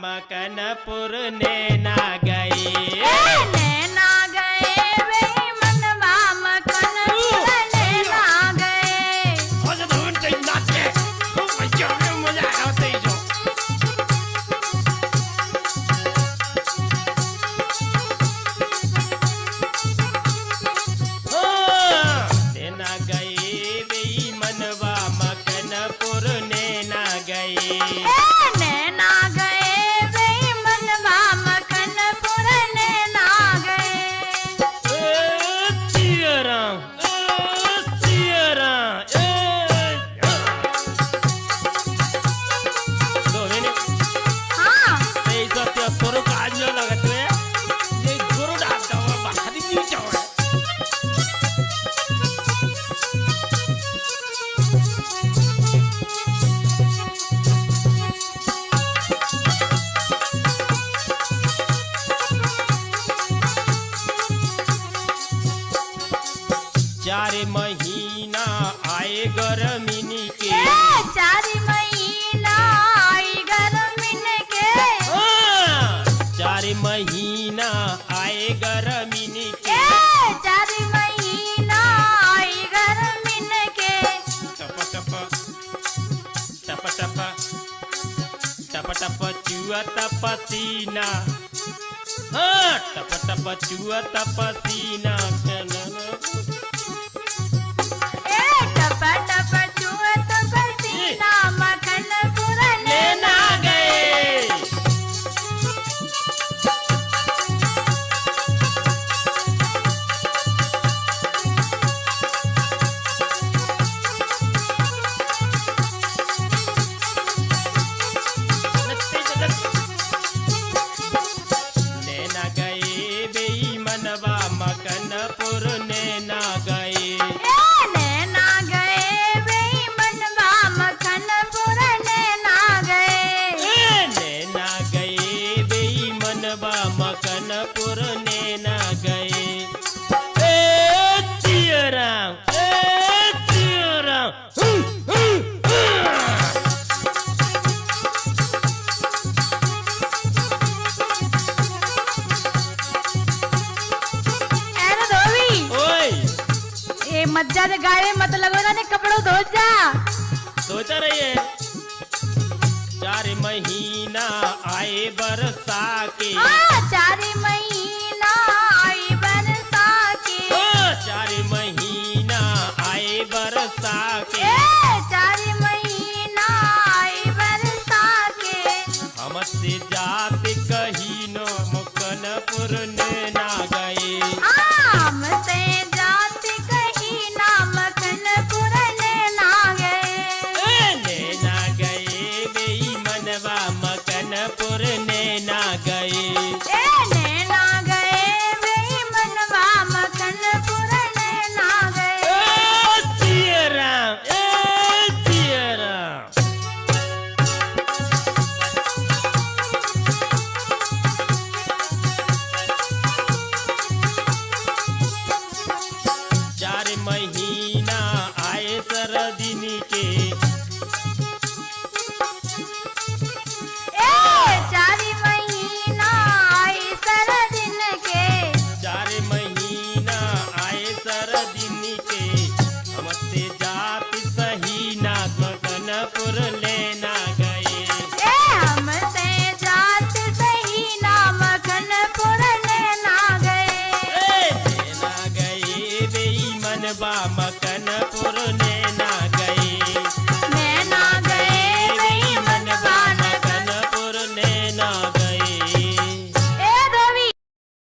मकनपुर नैना गए नैना गए वे मनवा मकनपुर नैना गए। आज धुन चाहिए नाचे क्या मजा आया तेजो नैना गए वे मनवा मकनपुर नैना गए नैना गए वे मनवा मकनपुर नैना गए। सियाराम हाँ सोरो काज लगत है ये गुरु डालता हुआ बाहर क्यों जाओ चार महीना आए गर्मिनी के 4 महीना आई गर्मिन के 4 महीना आए गर्मिनी के 4 महीना आई गर्मिन के। टप टप टप टप टप टप चुअत पसीना टप टप चुअत पसीना टप टप चुअत पसीना मकनपुर नैना गए नैना गए बेई मनवा मकनपुर नैना गए नैना गए वे मनवा मकनपुर नैना गए। नैना गए बेई मनवा मकनपुर नैना गए चियराम अरे धोबी ओए ये मज्जा से गाड़े मत लगो ना कपड़ों धो जा। सोचा रही है 4 महीना आए बरसा के 4 महीना आई बरसा के 4 महीना आए बरसा के 4 महीना आई बरसा के। हमसे जात कही नो मकनपुर नैना गए हमसे जात कहीं ना मकनपुर नैना गए। नैना गए बेई मनवा मकनपुर नैना गए नैना गए वे मनवा मकनपुर नैना गए। चियराम चार महीना आए सरदिनी के 4 महीना आई सरदिन के 4 महीना आए सरदिनी के हमसे जात सही ना मकनपुर लेना गए हमसे जात सही ना मकनपुर नैना गए। नैना गए बेई मनवा मक